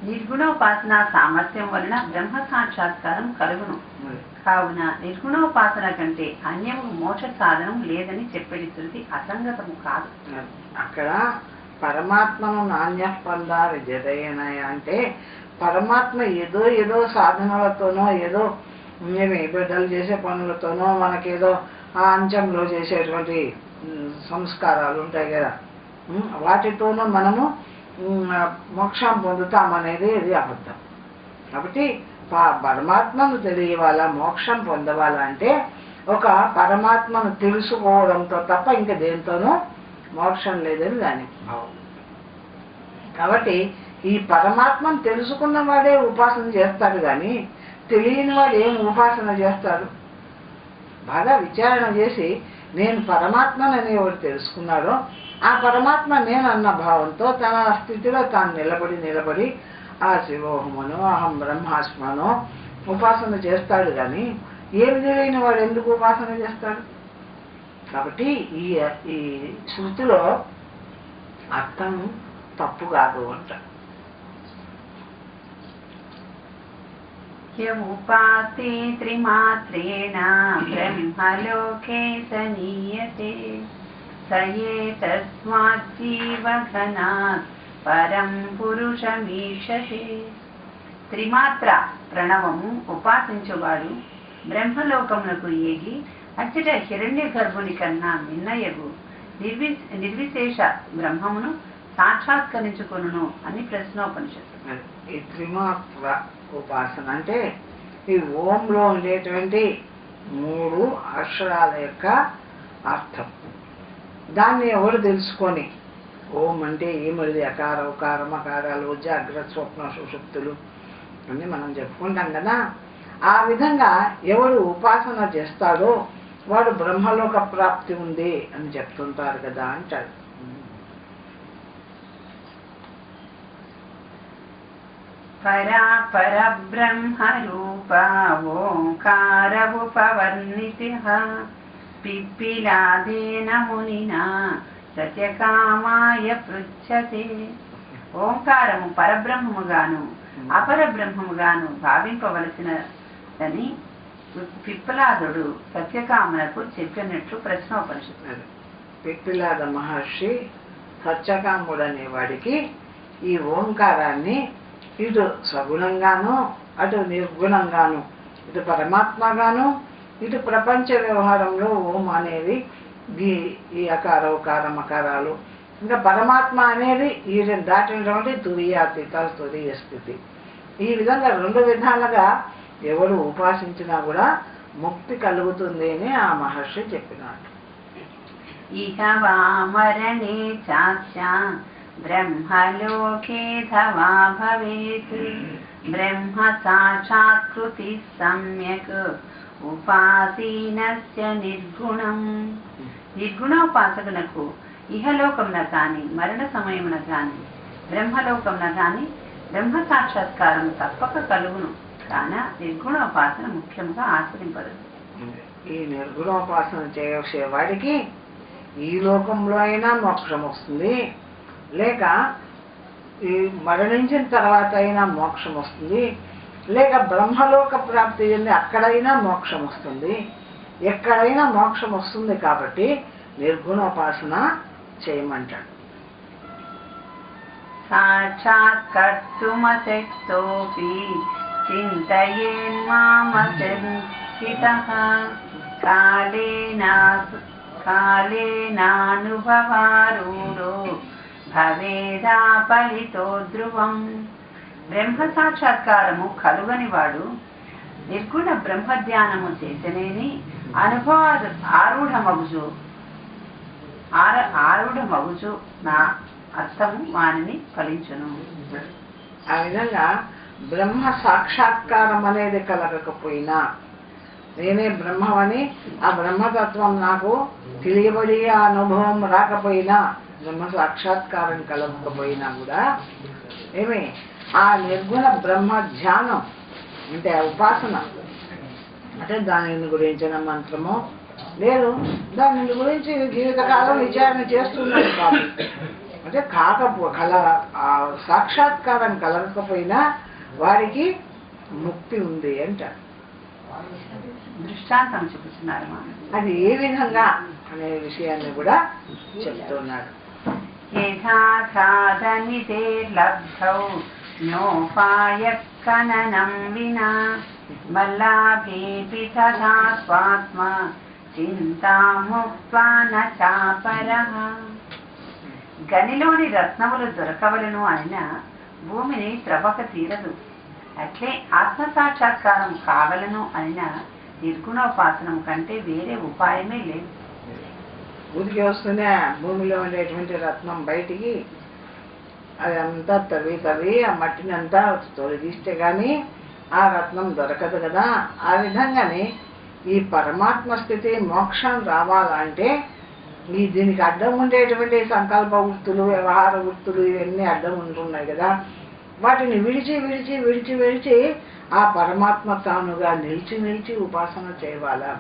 నిర్గుణోపాసన సామర్థ్యం వలన బ్రహ్మ సాక్షాత్కారం కలుగును. కావున నిర్గుణోపాసన కంటే అన్యము మోక్ష సాధనం లేదని చెప్పేది శృతి అసంగతము కాదు. అక్కడ పరమాత్మను నాణ్య పొందాలి జదయనయ అంటే పరమాత్మ ఏదో సాధనలతోనో ఏదో మేము బిడ్డలు చేసే పనులతోనో మనకేదో ఆ అంచంలో చేసేటువంటి సంస్కారాలు ఉంటాయి కదా, వాటితోనూ మనము మోక్షం పొందుతామనేది ఇది అబద్ధం. కాబట్టి పరమాత్మను తెలియవాలా, మోక్షం పొందవాలంటే ఒక పరమాత్మను తెలుసుకోవడంతో తప్ప ఇంక దేంతోనూ మోక్షం లేదని దాని భావం. కాబట్టి ఈ పరమాత్మను తెలుసుకున్న వాడే ఉపాసన చేస్తాడు, కానీ తెలియని వాడు ఏం ఉపాసన చేస్తాడు? బాగా విచారణ చేసి నేను పరమాత్మను అనేవాడు తెలుసుకున్నాడో ఆ పరమాత్మ నేను అన్న భావంతో తన స్థితిలో తాను నిలబడి ఆ శివోహమనో అహం బ్రహ్మాస్మనో ఉపాసన చేస్తాడు, కానీ ఏమి తెలియని వాడు ఎందుకు ఉపాసన చేస్తాడు? కాబట్టి ఈ శృతిలో అర్థం తప్పు కాదు అంట. ఉపాసే త్రిమాత్రేణ బ్రహ్మలోకే సనీయతే సయే తస్మాత్ జీవఘనాత్ పరం పురుషమీషతే. త్రిమాత్ర ప్రణవము ఉపాసించువాడు బ్రహ్మలోకమునకు ఏగి అచ్చట హిరణ్య గర్భుని కన్నా మిన్నయగు నిర్విశేష బ్రహ్మమును సాక్షాత్కరించుకొనును అని ప్రశ్నోపనిషత్తు. ఈ త్రిమాత్ర ఉపాసన అంటే ఈ ఓంలో ఉండేటువంటి 3 అక్షరాల యొక్క అర్థం. దాన్ని ఎవరు తెలుసుకొని ఓం అంటే ఏమిది, అకార ఉకార మకారాలు జాగ్రత్త స్వప్న సుషుప్తులు అన్నీ మనం చెప్పుకుంటాం కదా. ఆ విధంగా ఎవరు ఉపాసన చేస్తాడో వాడు బ్రహ్మలోక ప్రాప్తి ఉంది అని చెప్తుంటారు కదా అంటాడు. పరబ్రహ్మ రూప ఓంకార ఉపవర్ణితిః పిప్పిలాదేన మునినా సత్యకామాయ పృచ్ఛతే. ఓంకారము పరబ్రహ్మముగాను అపరబ్రహ్మముగాను భావింపవలసినదని పిప్పలాదుడు సత్యకామునకు చెప్పినట్లు ప్రశ్నోపనిషత్తు. పిప్పిలాద మహర్షి సత్యకాముడు అనేవాడికి ఈ ఓంకారాన్ని ఇటు సగుణంగాను అటు నిర్గుణంగాను ఇటు పరమాత్మగాను ఇటు ప్రపంచ వ్యవహారంలో ఓం అనేది ఈ అకార ఉకార మకారాలు ఇంకా పరమాత్మ అనేది ఈ దాటినటువంటి తురీయాతీత తురీయ స్థితి. ఈ విధంగా 2 విధాలుగా ఎవరు ఉపాసించినా కూడా ముక్తి కలుగుతుంది అని ఆ మహర్షి చెప్పినాడు. ఇహ వామరణే చాస్యా బ్రహ్మలోకే ధవా భవేత్ బ్రహ్మ సాక్షాత్కృతి సమ్యక్ ఉపాసీనస్య నిర్గుణం. నిర్గుణోపాసకునకు ఇహలోకమున కాని మరణ సమయమున కాని బ్రహ్మలోకమున కాని బ్రహ్మ సాక్షాత్కారం తప్పక కలుగును. కాన నిర్గుణోపాసన ముఖ్యంగా ఆచరింపదు. ఈ నిర్గుణోపాసన చేసే వాడికి ఈ లోకంలో అయినా మోక్షం వస్తుంది, లేక ఈ మరణించిన తర్వాత అయినా మోక్షం వస్తుంది, లేక బ్రహ్మలోక ప్రాప్తి చెంది అక్కడైనా మోక్షం వస్తుంది. ఎక్కడైనా మోక్షం వస్తుంది కాబట్టి నిర్గుణోపాసన చేయమంటాడు. సాక్షాత్కర్తుమశక్తోపి చింతయేన్మామశంకితః కాలేనానుభవారూఢో భవేదాపలితో ధ్రువం. బ్రహ్మ సాక్షాత్కారము కలుగని వాడు నిర్గుణ బ్రహ్మధ్యానము చేతనేని అనుభవ ఆరూఢమగుచు నా అర్థము వానిని ఫలించును. ఆ విధంగా బ్రహ్మ సాక్షాత్కారం అనేది కలగకపోయినా, నేనే బ్రహ్మమని ఆ బ్రహ్మతత్వం నాకు తెలియబడి ఆ అనుభవం రాకపోయినా, బ్రహ్మ సాక్షాత్కారం కలగకపోయినా కూడా ఏమి ఆ నిర్గుణ బ్రహ్మ ధ్యానం అంటే ఉపాసన అంటే దానిని గురించిన మంత్రము లేదు, దాని గురించి జీవితకాలం విచారణ చేస్తున్నాడు కాబట్టి అంటే ఆ సాక్షాత్కారం కలగకపోయినా వారికి ముక్తి ఉంది అంటారు. దృష్టాంతం చూపిస్తున్నారు. అది ఏ విధంగా అనే విషయాన్ని కూడా చెప్తున్నాడు. యథాసాధనితేర్లబ్ధౌ నోపాయ కననం వినా మల్లాభేపి తథా స్వాత్మ చింతాముక్త్వా న చాపరః. గనిలోని రత్నములు దొరకవలను అయినా భూమిని త్రవ్వక తీరదు. అట్లే ఆత్మ సాక్షాత్కారం కావలను అయినా నిర్గుణోపాసనం కంటే వేరే ఉపాయమే లేదు. ఊరికి వస్తూనే భూమిలో ఉండేటువంటి రత్నం బయటికి అదంతా తవ్వి ఆ మట్టిని అంతా తొలగిస్తే గాని ఆ రత్నం దొరకదు కదా. ఆ విధంగానే ఈ పరమాత్మ స్థితి మోక్షం రావాలంటే దీనికి అడ్డం ఉండేటువంటి సంకల్ప వృత్తులు, వ్యవహార వృత్తులు ఇవన్నీ అడ్డం ఉంటున్నాయి కదా. వాటిని విడిచి విడిచి విడిచి విడిచి ఆ పరమాత్మ తానుగా నిలిచి ఉపాసన చేయవాలా.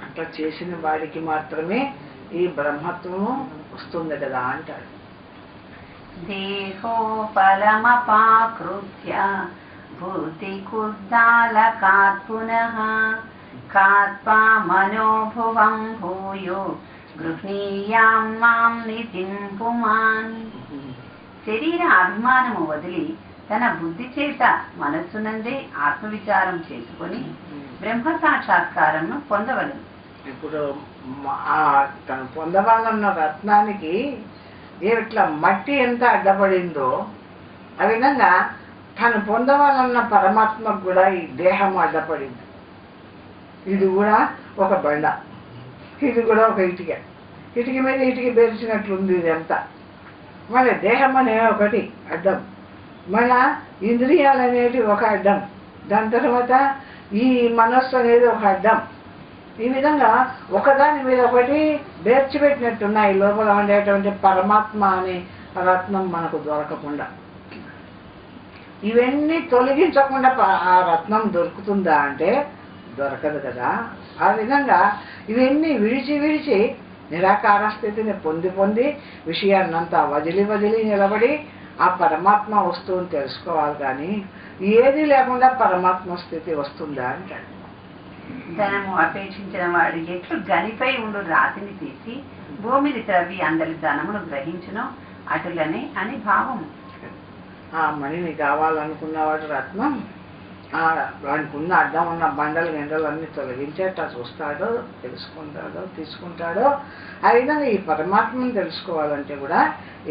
అట్లా చేసిన వాడికి మాత్రమే ఈ బ్రహ్మత్వము వస్తుంది కదా అంటాడు. దేహోపలమపాకృత్య భూతి కుద్దాలకాత్ పునః కాత్వా మనోభువం భూయో గృహ్ణీయాం మాం నితిం పుమాన్. శరీర అభిమానము వదిలి తన బుద్ధి చేత మనస్సునందే ఆత్మవిచారం చేసుకొని బ్రహ్మ సాక్షాత్కారంను పొందవలను. ఇప్పుడు తను పొందవాలన్న రత్నానికి ఇట్లా మట్టి ఎంత అడ్డపడిందో ఆ విధంగా తను పొందవాలన్న పరమాత్మకు కూడా ఈ దేహం అడ్డపడింది. ఇది కూడా ఒక బండ, ఇది కూడా ఒక ఇటుక మీద ఇటుక పేర్చినట్లుంది. ఇది అంతా మన దేహం అనే ఒకటి అడ్డం, మన ఇంద్రియాలు అనేవి ఒక అడ్డం, దాని తర్వాత ఈ మనస్సు అనేది ఒక అడ్డం. ఈ విధంగా ఒకదాని మీద ఒకటి బేర్చిపెట్టినట్టున్నాయి. లోపల ఉండేటువంటి పరమాత్మ అనే రత్నం మనకు దొరకకుండా, ఇవన్నీ తొలగించకుండా ఆ రత్నం దొరుకుతుందా అంటే దొరకదు కదా. ఆ విధంగా ఇవన్నీ విడిచి విడిచి నిరాకార స్థితిని పొంది విషయాన్నంతా వదిలి నిలబడి ఆ పరమాత్మ వస్తువుని తెలుసుకోవాలి. కానీ ఏది లేకుండా పరమాత్మ స్థితి వస్తుందా అంటాడు. ధనము అపేక్షించిన వాడు ఎట్లు గనిపై ఉండు రాతిని తీసి భూమిని త్రవ్వి అందరి ధనమును గ్రహించును అటులనే అని భావం. ఆ మణిని కావాలనుకున్నవాడు రత్నం వానికి ఉన్న అడ్డం ఉన్న బండలు గంటలు అన్ని తొలగించేట చూస్తాడో, తెలుసుకుంటాడో, తీసుకుంటాడో. ఆ విధంగా ఈ పరమాత్మను తెలుసుకోవాలంటే కూడా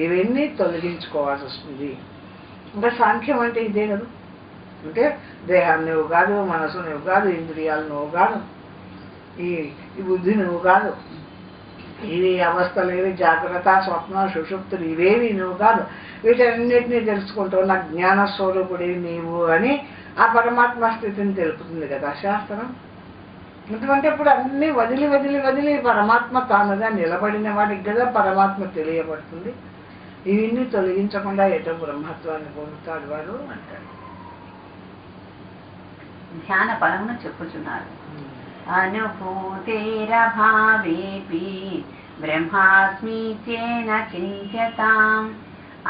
ఇవన్నీ తొలగించుకోవాల్సి వస్తుంది. ఇంకా సాంఖ్యం అంటే ఇదే కదా. అంటే దేహాన్ని నువ్వు కాదు, మనసు నువ్వు కాదు, ఇంద్రియాలు నువ్వు కాదు, ఈ బుద్ధి నువ్వు కాదు, ఇవి అవస్థలు ఏవి జాగ్రత్త స్వప్న సుషుప్తులు ఇవేవి నువ్వు కాదు, వీటన్నిటినీ తెలుసుకుంటావు. నా జ్ఞానస్వరూపుడి నీవు అని ఆ పరమాత్మ స్థితిని తెలుపుతుంది కదా శాస్త్రం. ఎందుకంటే ఇప్పుడు అన్ని వదిలి పరమాత్మ తానుగా నిలబడిన వాడికి కదా పరమాత్మ తెలియబడుతుంది. ఇవన్నీ తొలగించకుండా ఏటో బ్రహ్మత్వాన్ని పొందుతాడు వాడు అంటాడు. ధ్యాన ఫలమును చెప్పుచున్నారు. అనుభూతేరభావేపి బ్రహ్మాస్మీత్యేన చింత్యతాం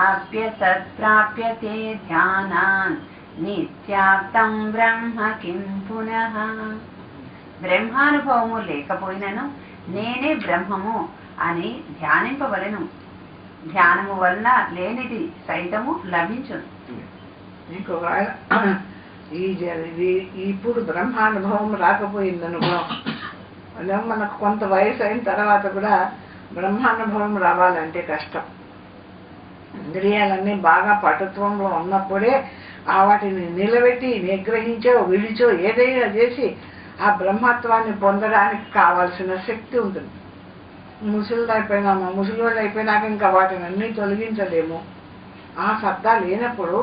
అప్యసత్ప్రాప్యతే ధ్యానాన్ నిత్యాప్తం బ్రహ్మ కిం పునః. బ్రహ్మానుభవము లేకపోయినను నేనే బ్రహ్మము అని ధ్యానింపవలెను. ధ్యానము వల్ల లేనిది సైతము లభించును. ఇంకొక ఇప్పుడు బ్రహ్మానుభవం రాకపోయిందనుకో, మనకు కొంత వయసు అయిన తర్వాత కూడా బ్రహ్మానుభవం రావాలంటే కష్టం. ఇంద్రియాలన్నీ బాగా పటుత్వంలో ఉన్నప్పుడే వాటిని నిలబెట్టి నిగ్రహించో విడిచో ఏదైనా చేసి ఆ బ్రహ్మత్వాన్ని పొందడానికి కావాల్సిన శక్తి ఉంటుంది. ముసలివాళ్ళు అయిపోయినాక ఇంకా వాటిని అన్నీ తొలగించలేము. ఆ సత్తా లేనప్పుడు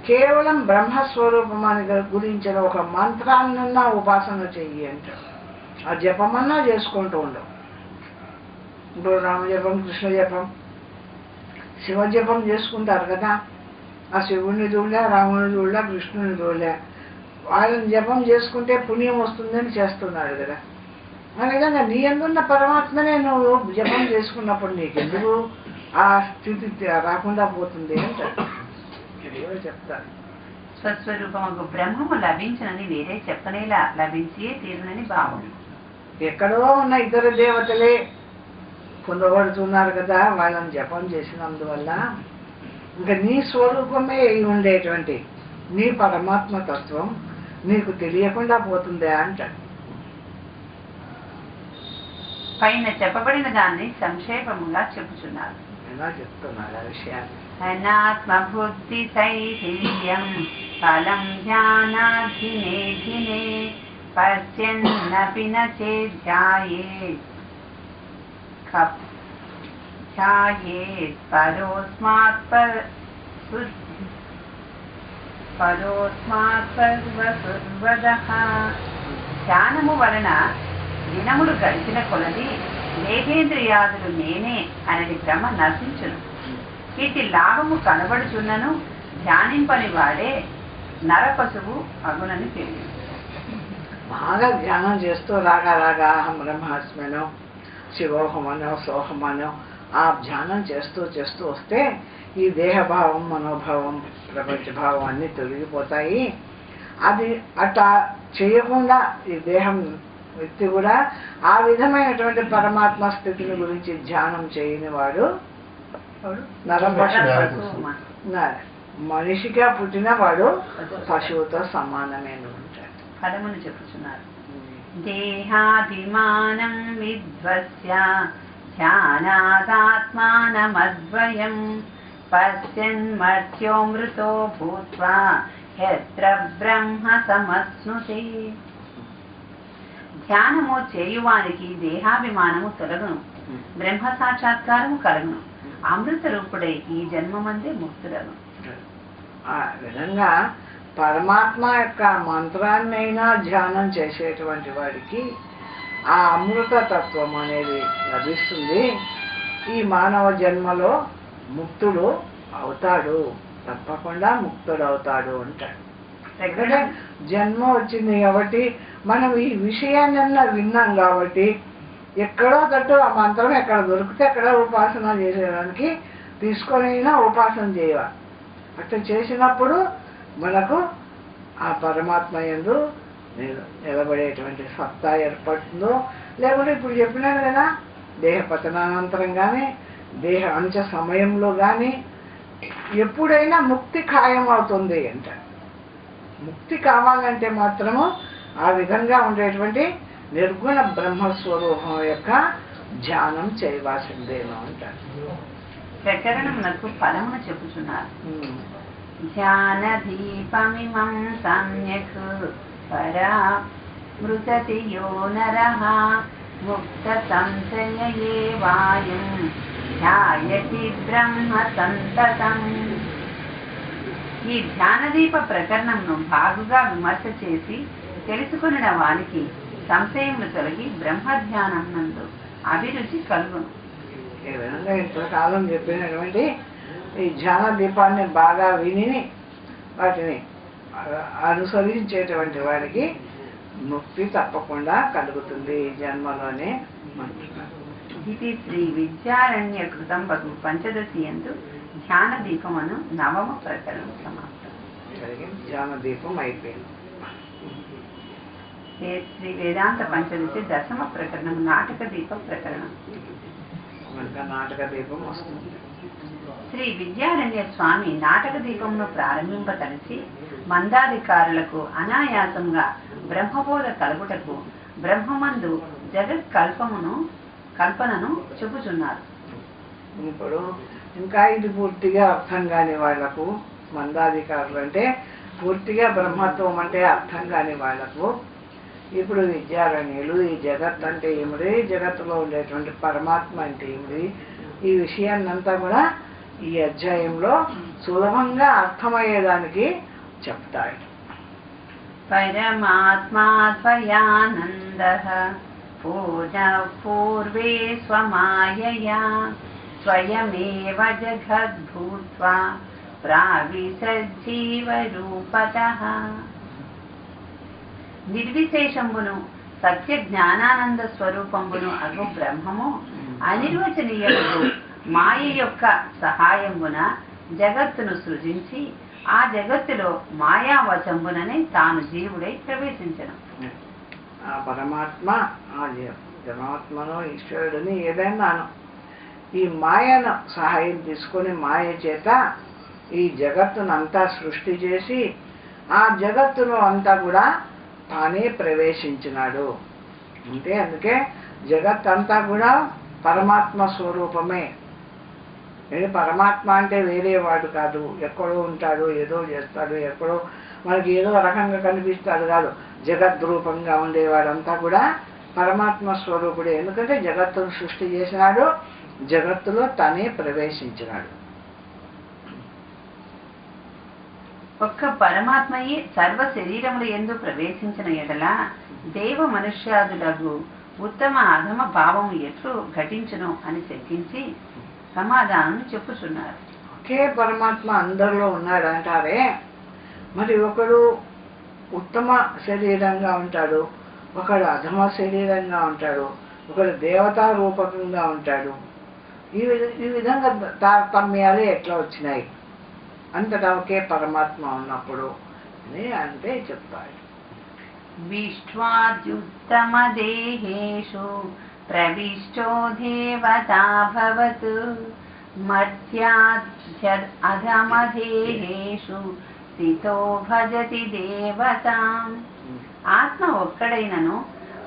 కేవలం బ్రహ్మస్వరూపమాని గురించిన ఒక మంత్రాన్నన్నా ఉపాసన చెయ్యి అంటారు. ఆ జపమన్నా చేసుకుంటూ ఉండవు. ఇప్పుడు రామజపం, కృష్ణ జపం, శివజపం చేసుకుంటారు కదా. ఆ శివుడిని చూడలే, రాముని చూడలే, కృష్ణుని చూడలే, వాళ్ళని జపం చేసుకుంటే పుణ్యం వస్తుందని చేస్తున్నాడు కదా. ఆ విధంగా నీ ఎందున్న పరమాత్మనే నువ్వు జపం చేసుకున్నప్పుడు నీకెందుకు ఆ స్థితి రాకుండా పోతుంది అంటారు. ఏదో చెప్తారు. స్వస్వరూపము బ్రహ్మము లభించినని వేరే చెప్పనేలా, లభించే తీరునని భావం. ఎక్కడో ఉన్న ఇతర దేవతలే పొందబడుతున్నారు కదా, వాళ్ళని జపం చేసినందువల్ల ఇంకా నీ స్వరూపమే అయి ఉండేటువంటి నీ పరమాత్మ తత్వం నీకు తెలియకుండా పోతుందా అంటాడు. పైన చెప్పబడిన దాన్ని సంక్షేపముగా చెప్పుచున్నారు. ఎలా చెప్తున్నారు ఆ విషయాన్ని? అనాత్మబుద్ధి సైహిల్యం ఫలం జ్ఞానాధినే ధినే పశ్యన్నపి న చేధ్యాయేత్ పరోస్మాత్పర్వసుర్వదః. ధ్యానము వలన దినములు గడిచిన కొలది దేహేంద్రియాదులు నేనే అనేది భ్రమ నశించును. వీటి లాభము కనబడుచున్నను ధ్యానింపని వాడే నరపశువు అగునని తెలియదు. బాగా ధ్యానం చేస్తూ రాగా రాగా అహం బ్రహ్మాస్మనో శివోహమనో సోహమనో ఆ ధ్యానం చేస్తూ చేస్తూ వస్తే ఈ దేహభావం మనోభావం ప్రపంచ భావం అన్నీ తొలగిపోతాయి. అది అట్లా చేయకుండా ఈ దేహం వ్యక్తి కూడా ఆ విధమైనటువంటి పరమాత్మ స్థితిని గురించి ధ్యానం చేయని వాడు మనిషిగా పుట్టిన వాడు పశువుతో సమానమైన ఉంటాడు. ఫలమును చెప్పుచున్నారు. దేహాభిమానం విధ్వస్య ధ్యానాదాత్మానమద్వయం పశ్యన్మర్త్యోమృతో భూత్వా యత్ర బ్రహ్మ సమస్నుతే. ధ్యానము చేయువానికి దేహాభిమానము తొలగును, బ్రహ్మ సాక్షాత్కారము కలుగును, అమృత రూపుడై ఈ జన్మమందే ముక్తుడను. ఆ విధంగా పరమాత్మ యొక్క మంత్రాన్నైనా ధ్యానం చేసేటువంటి వాడికి ఆ అమృత తత్వం అనేది లభిస్తుంది. ఈ మానవ జన్మలో ముక్తుడు అవుతాడు, తప్పకుండా ముక్తుడు అవుతాడు అంటాడు. ఎందుకంటే జన్మ వచ్చింది కాబట్టి మనం ఈ విషయాన్నన్నా విన్నాం కాబట్టి ఎక్కడో తట్టు ఆ మంత్రం ఎక్కడ దొరికితే అక్కడ ఉపాసన చేసేదానికి తీసుకొనైనా ఉపాసన చేయాలి. అట్లా చేసినప్పుడు మనకు ఆ పరమాత్మ యందు నిలబడేటువంటి సత్తా ఏర్పడుతుందో, లేకుంటే ఇప్పుడు చెప్పినాను కదా దేహ పతనానంతరం కానీ దేహ అంచ సమయంలో కానీ ఎప్పుడైనా ముక్తి ఖాయం అవుతుంది అంట. ముక్తి కావాలంటే మాత్రము ఆ విధంగా ఉండేటువంటి నిర్గుణ బ్రహ్మస్వరూపం యొక్క ధ్యానం చేయవలసిందేమో అంటారు. ప్రకరణమునకు ఫలమును చెప్పుచున్నారు. ధ్యానదీపమిమం సమ్యక్ పరామృతతి యో నరః ముక్త సంశయే వాయుం ధ్యాయతి బ్రహ్మ సంతతం. ఈ ధ్యానదీప ప్రకరణంను బాగుగా విమర్శ చేసి తెలుసుకున్న వానికి సంశయములు తొలగి బ్రహ్మధ్యానం నందు అభిరుచి కలుగును. ఈ విధంగా ఇంతకాలం చెప్పినటువంటి ఈ ధ్యాన దీపాన్ని బాగా విని వాటిని అనుసరించేటువంటి వాడికి ముక్తి తప్పకుండా కలుగుతుంది ఈ జన్మలోనే. ఇది శ్రీ విద్యారణ్య కృతం బగు పంచదశి యందు ధ్యాన దీపమును నవమ ప్రకరణం సమాప్తం. ధ్యాన దీపం అయిపోయింది. శ్రీ వేదాంత పంచదశి దశమ ప్రకరణం నాటక దీప ప్రకరణం. నాటక దీపం వస్తుంది. శ్రీ విద్యారణ్య స్వామి నాటక దీపమును ప్రారంభింపతలిసి మందాధికారులకు అనాయాసంగా బ్రహ్మబోధ కలుగుటకు బ్రహ్మమందు జగత్ కల్పనను చెబుతున్నారు. ఇప్పుడు ఇంకా ఇది పూర్తిగా అర్థం కాని వాళ్లకు, మందాధికారులు అంటే పూర్తిగా బ్రహ్మత్వం అంటే అర్థం కాని వాళ్లకు ఇప్పుడు విద్యారణ్యులు ఈ జగత్ అంటే ఏమిటి, జగత్తులో ఉండేటువంటి పరమాత్మ అంటే ఏమిటి, ఈ విషయాన్నంతా కూడా ఈ అధ్యాయంలో సులభంగా అర్థమయ్యేదానికి చెప్తాడు. పరమాత్మాద్వయానందః పూర్వే స్వమాయయా స్వయమేవ జగద్భూత్వా ప్రావిశజ్జీవరూపతః. నిర్విశేషంబును సత్య జ్ఞానానంద స్వరూపంబును అగు బ్రహ్మము అనిర్వచనీయముకు మాయ యొక్క సహాయమున జగత్తును సృజించి ఆ జగత్తులో మాయావశంబుననే తాను జీవుడై ప్రవేశించను. ఆ పరమాత్మ ఆ పరమాత్మను ఈశ్వరుడిని ఏదైనాను ఈ మాయను సహాయం తీసుకొని మాయ చేత ఈ జగత్తునంతా సృష్టి చేసి ఆ జగత్తును అంతా కూడా తానే ప్రవేశించినాడు. అంటే అందుకే జగత్ అంతా కూడా పరమాత్మ స్వరూపమే. పరమాత్మ అంటే వేరే వాడు కాదు, ఎక్కడో ఉంటాడు, ఏదో చేస్తాడు, ఎక్కడో మనకి ఏదో రకంగా కనిపిస్తాడు కాదు. జగద్రూపంగా ఉండేవాడంతా కూడా పరమాత్మ స్వరూపుడే. ఎందుకంటే జగత్తును సృష్టి చేసినాడు, జగత్తులో తనే ప్రవేశించినాడు. ఒక్క పరమాత్మయే సర్వ శరీరముల యందు ప్రవేశించిన ఎడల దేవ మనుష్యాదులకు ఉత్తమ అధమ భావము ఎట్లు ఘటించును అని శంకించి సమాధానం చెప్పుచున్నారు. ఒకే పరమాత్మ అందరిలో ఉన్నాడు అంటారే, మరి ఒకడు ఉత్తమ శరీరంగా ఉంటాడు, ఒకడు అధమ శరీరంగా ఉంటాడు, ఒకడు దేవతా రూపకంగా ఉంటాడు. ఈ విధంగా తారతమ్యాలు ఎట్లా వచ్చినాయి? అంతటా ఒకే పరమాత్మ ఉన్నప్పుడు అని అంటే చెప్తాడు. విష్వాద్యుత్తమ దేహేషు ప్రవిష్టో దేవతా భవతు మర్త్యాద్యద్ అధమదేహేషు స్థితో భజతి దేవతాం. ఆత్మ ఒక్కడైనను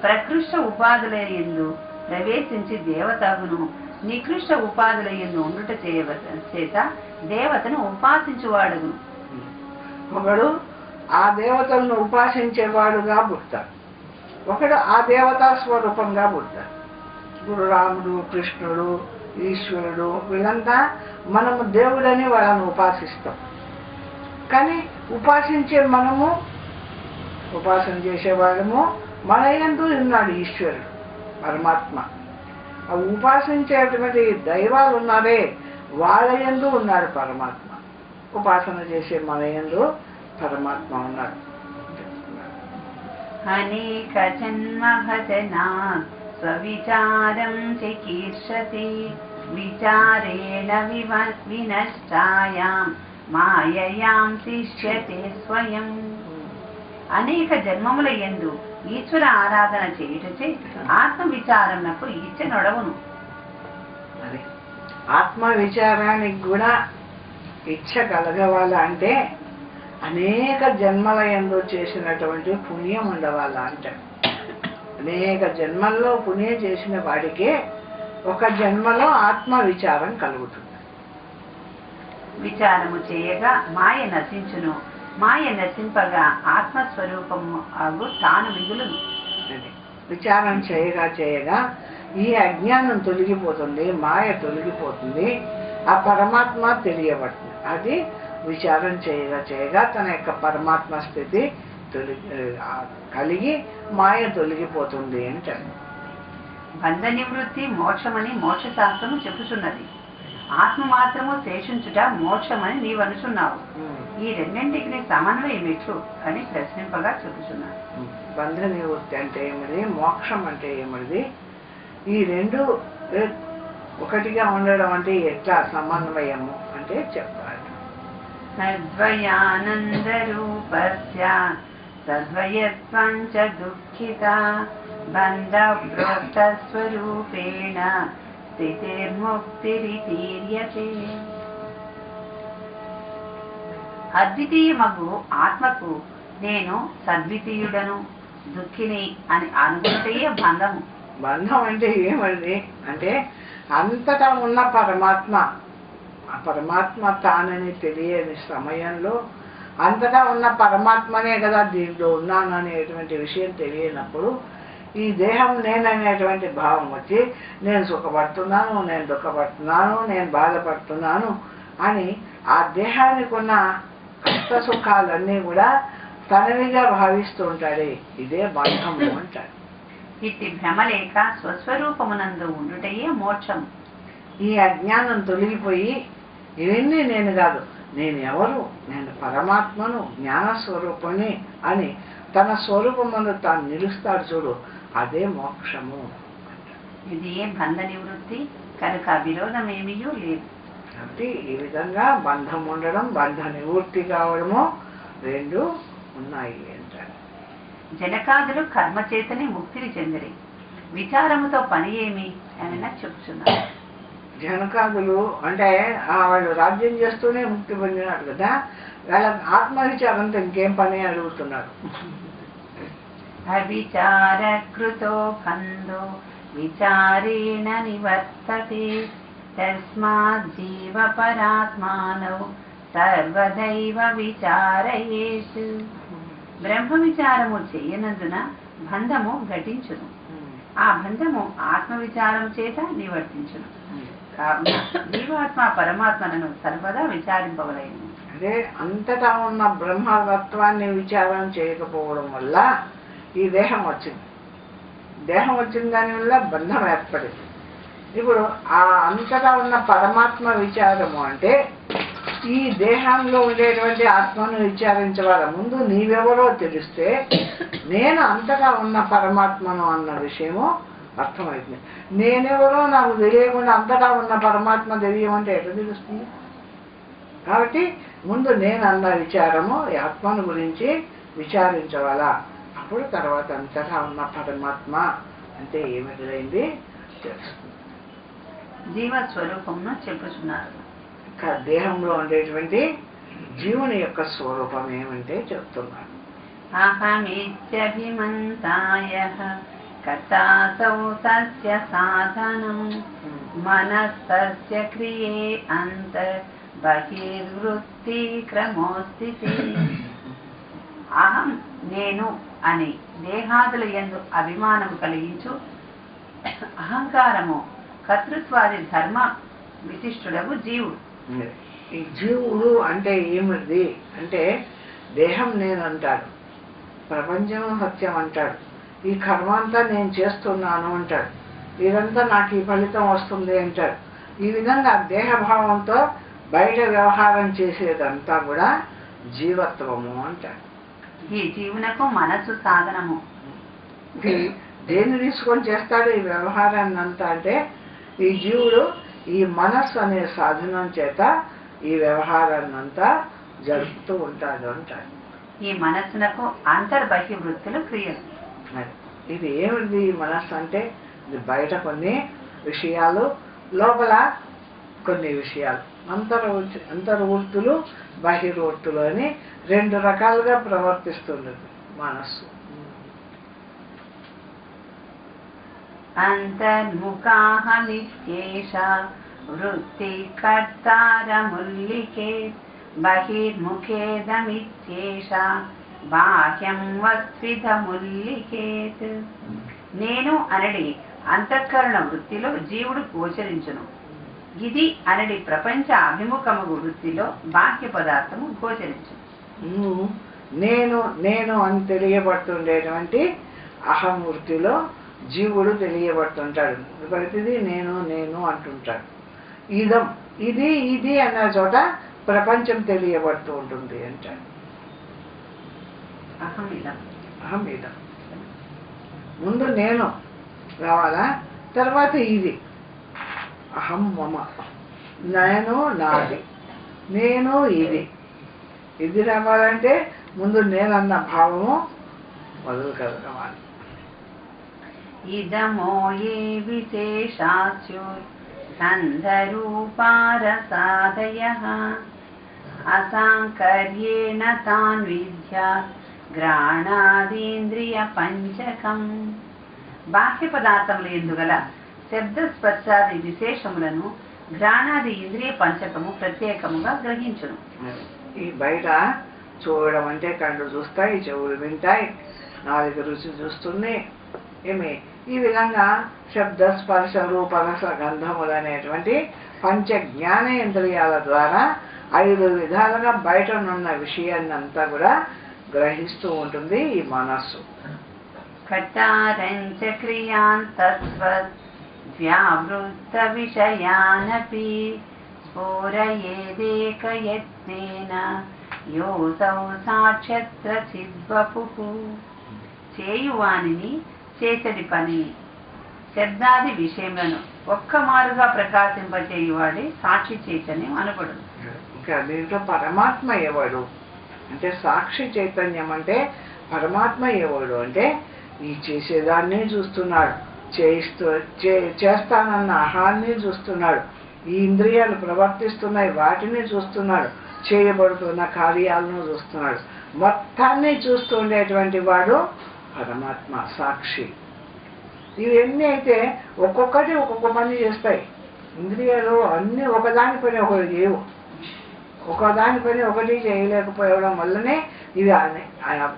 ప్రకృష్ట ఉపాధుల యందు ప్రవేశించి దేవతగును, నికృష్ట ఉపాధుల యందు ఉండుట చేత దేవతను ఉపాసించువాడుగును. ఒకడు ఆ దేవతలను ఉపాసించేవాడుగా పుడతాడు, ఒకడు ఆ దేవతా స్వరూపంగా పుడతాడు. ఇప్పుడు రాముడు, కృష్ణుడు, ఈశ్వరుడు వీళ్ళంతా మనము దేవుడని వాళ్ళని ఉపాసిస్తాం. కానీ ఉపాసించే మనము, ఉపాసన చేసేవాళ్ళము మన యందు ఉన్నాడు ఈశ్వరుడు పరమాత్మ. ఆ ఉపాసించేటువంటి దైవాలు ఉన్నారే వాళ్ళ యందు ఉన్నాడు పరమాత్మ. ఉపాసన చేసే మన యందు పరమాత్మ ఉన్నాడు. అనేక జన్మ భజనా స్వవిచారం చికీర్షతి విచారేణ వినష్టాయాం మాయయాం శిష్యతే స్వయం. అనేక జన్మముల యందు ఈశ్వర ఆరాధన చేయుటచే ఆత్మ విచారణకు ఇచ్చ నొడవును. ఆత్మ విచారానికి కూడా ఇచ్చ కలగవాలంటే అనేక జన్మల యందు చేసినటువంటి పుణ్యం ఉండవాల అంటారు. అనేక జన్మల్లో పుణ్యం చేసిన వాడికే ఒక జన్మలో ఆత్మ విచారం కలుగుతుంది. విచారము చేయగా మాయ నశించును, మాయ నశింపగా ఆత్మస్వరూపము అగు తాను మిగులును. విచారం చేయగా చేయగా ఈ అజ్ఞానం తొలగిపోతుంది, మాయ తొలగిపోతుంది, ఆ పరమాత్మ తెలియబడుతుంది. అది విచారం చేయగా చేయగా తన యొక్క పరమాత్మ స్థితి కలిగి మాయ తొలగిపోతుంది అంటారు. బంధ నివృత్తి మోక్షమని మోక్ష శాస్త్రము చెప్పుచున్నది. ఆత్మ మాత్రము శేషించుట మోక్షమని నీవు అనుచున్నావు. ఈ రెండింటికి సమన్వయం ఎట్లు అని ప్రశ్నింపగా చెప్పుచున్నాను. బంధ నివృత్తి అంటే ఏమిటి, మోక్షం అంటే ఏమిటి, ఈ రెండు ఒకటిగా ఉండడం అంటే ఎట్లా సమన్వయము అంటే చెప్తారు. సద్వయానంద రూపస్య సద్వయత్వం చ దుఃఖిత బంధ ప్రోక్త స్వరూపేణ స్థితిర్ముక్తిరితీర్యతే. అద్వితీయమగు ఆత్మకు నేను సద్వితీయుడను దుఃఖిని అని అనుకుంటే బంధము. బంధం అంటే ఏమది అంటే అంతటా ఉన్న పరమాత్మ, ఆ పరమాత్మ తానని తెలియని సమయంలో అంతటా ఉన్న పరమాత్మనే కదా దీంట్లో ఉన్నాను అనేటువంటి విషయం తెలియనప్పుడు ఈ దేహం నేననేటువంటి భావం వచ్చి నేను సుఖపడుతున్నాను, నేను దుఃఖపడుతున్నాను, నేను బాధపడుతున్నాను అని ఆ దేహానికి ఉన్న కష్ట సుఖాలన్నీ కూడా తనవిగా భావిస్తూ ఉంటాడే. ఇదే బంధము అంటాడు. ఇట్టి భ్రమ లేక స్వస్వరూపమునందు ఉండుటయే మోక్షం. ఈ అజ్ఞానం తొలగిపోయి ఇవన్నీ నేను కాదు, నేను ఎవరు, నేను పరమాత్మను, జ్ఞానస్వరూపుని అని తన స్వరూపమును తాను నిలుస్తాడు చూడు, అదే మోక్షము. ఇది బంధ నివృత్తి కనుక విరోధం ఏమీ లేదు. కాబట్టి ఈ విధంగా బంధం ఉండడం, బంధ నివృత్తి కావడము రెండు ఉన్నాయి అంటారు. జనకాదులు కర్మ చేతనే ముక్తిని చెందిరి, విచారముతో పని ఏమి అని చెప్తున్నారు. జనకాదులు అంటే వాళ్ళు రాజ్యం చేస్తూనే ముక్తి పొందినారు కదా, వాళ్ళ ఆత్మవిచారంతో ఇంకేం పని అడుగుతున్నారు. అవిచార కృతో బంధో విచారేణ నివర్తతే, తస్మాత్ జీవ పరాత్మానౌ సర్వదైవ విచారయేత్. బ్రహ్మ విచారము చేయనందున బంధము ఘటించును, ఆ బంధము ఆత్మ విచారం చేత నివర్తించును. కావున జీవాత్మ పరమాత్మలను సర్వదా విచారింపవలెను. అదే అంతటా ఉన్న బ్రహ్మతత్వాన్ని విచారం చేయకపోవడం వల్ల ఈ దేహం వచ్చింది. దేహం వచ్చిన దానివల్ల బంధం ఏర్పడింది. ఇప్పుడు ఆ అంతటా ఉన్న పరమాత్మ విచారము అంటే ఈ దేహంలో ఉండేటువంటి ఆత్మను విచారించవాల ముందు నీవెవరో తెలిస్తే నేను అంతటా ఉన్న పరమాత్మను అన్న విషయము అర్థమవుతుంది. నేనెవరో నాకు తెలియకుండా అంతటా ఉన్న పరమాత్మ తెలియమంటే ఎట్లా తెలుస్తుంది? కాబట్టి ముందు నేను అన్న విచారము ఈ ఆత్మను గురించి విచారించవాలా, అప్పుడు తర్వాత అంతటా ఉన్న పరమాత్మ అంటే ఏమిటైంది తెలుస్తుంది. జీవస్వరూపంను చెప్పుచున్నారు. దేహంలో ఉండేటువంటి జీవుని యొక్క స్వరూపం ఏమంటే చెప్తున్నారు. అహమిత్యభిమంతాయః కర్తాసౌ తస్య సాధనం, మనస్తస్య క్రియే అంతర్ బహిర్వృత్తి క్రమోస్థితి. అహం నేను అని దేహాదుల యందు అభిమానము కలిగించు అహంకారము కర్తృత్వాది ధర్మ విశిష్టుడగు జీవుడు. ఈ జీవుడు అంటే ఏమిటి అంటే దేహం నేను అంటాడు, ప్రపంచం సత్యం అంటాడు, ఈ కర్మంతా నేను చేస్తున్నాను అంటాడు, ఇదంతా నాకు ఈ ఫలితం వస్తుంది అంటాడు. ఈ విధంగా దేహభావంతో బయట వ్యవహారం చేసేదంతా కూడా జీవత్వము అంటాడు. ఈ జీవునకు మనస్సు సాధనము. దేన్ని తీసుకొని చేస్తాడు ఈ వ్యవహారాన్ని అంతా అంటే ఈ జీవుడు ఈ మనస్సు అనే సాధనం చేత ఈ వ్యవహారాన్ని అంతా జరుపుతూ ఉంటాడు అంటాడు. ఈ మనస్సునకు అంతర్బహి వృత్తులు క్రియలు. ఇది ఏమిటి ఈ మనస్సు అంటే ఇది బయట కొన్ని విషయాలు, లోపల కొన్ని విషయాలు. అంతర్వృత్తులు బహిర్వృత్తులు అని రెండు రకాలుగా ప్రవర్తిస్తున్నది మనస్సు. అంతర్ముఖాహమిత్యేష వృత్తి కర్తారముల్లికే, బహిర్ముఖేదమిత్యేష బాహ్యం వస్విధముల్లికేత్. నేను అనడి అంతఃకరణ వృత్తిలో జీవుడు గోచరించును, ఇది అనడి ప్రపంచ అభిముఖము వృత్తిలో బాహ్య పదార్థము గోచరించును. నేను నేను అని తెలియబడుతుండేటువంటి అహం వృత్తిలో జీవుడు తెలియబడుతుంటాడు. ప్రతిదీ నేను నేను అంటుంటాడు. ఇదం ఇది ఇది అన్న చోట ప్రపంచం తెలియబడుతూ ఉంటుంది అంటాడు. అహం ఇదం ముందు నేను రావాలా, తర్వాత ఇది అహం మమ, నేను నాది, నేను ఇది రావాలంటే ముందు నేనన్న భావము మొదలు కలగాలి. ఇదమో ఏ విశేషాస్యు గంధరూపారసాదయః, అసాంకర్యేణ తాన్ విద్యా గ్రాణాదీంద్రియ పంచకం. బాహ్య పదార్థములు ఎందుగల శబ్ద స్పర్శాది విశేషములను గ్రాణాది ఇంద్రియ పంచకము ప్రత్యేకముగా గ్రహించును. ఈ బయట చూడడం అంటే కళ్ళు చూస్తాయి, చెవులు వింటాయి, నాలుగు రుచి చూస్తుంది. ఈ విధంగా శబ్ద స్పర్శ రూప రస గంధములు అనేటువంటి పంచ జ్ఞానేంద్రియాల ద్వారా 5 విధాలుగా బయట ఉన్న విషయాన్ని అంతా కూడా గ్రహిస్తూ ఉంటుంది ఈ మనస్సు. కర్తారంచ క్రియాన్ తత్వత్ వ్యావృత్త విషయానపి స్ఫురయేదేక యత్నేన యోసౌ సాక్షత్ర చిద్వపుః. చేయువానిని చేసడి పని శబ్దాది విషయములను ఒక్కమారుగా ప్రకాశింపచేయువాడే సాక్షి చైతన్యం అనబడు. ఇంకా దీంట్లో పరమాత్మ ఎవడు అంటే, సాక్షి చైతన్యం అంటే పరమాత్మ ఎవడు అంటే, ఈ చేసేదాన్ని చూస్తున్నాడు, చేస్తానన్న ఆహాన్ని చూస్తున్నాడు, ఈ ఇంద్రియాలు ప్రవర్తిస్తున్నాయి వాటిని చూస్తున్నాడు, చేయబడుతున్న కార్యాలను చూస్తున్నాడు, మొత్తాన్ని చూస్తుండేటువంటి వాడు పరమాత్మ సాక్షి. ఇవన్నీ అయితే ఒక్కొక్కటి ఒక్కొక్క పని చేస్తాయి. ఇంద్రియాలు అన్నీ ఒకదాని పని ఒకటి చేయవు, ఒకదాని పని ఒకటి చేయలేకపోవడం వల్లనే ఇవి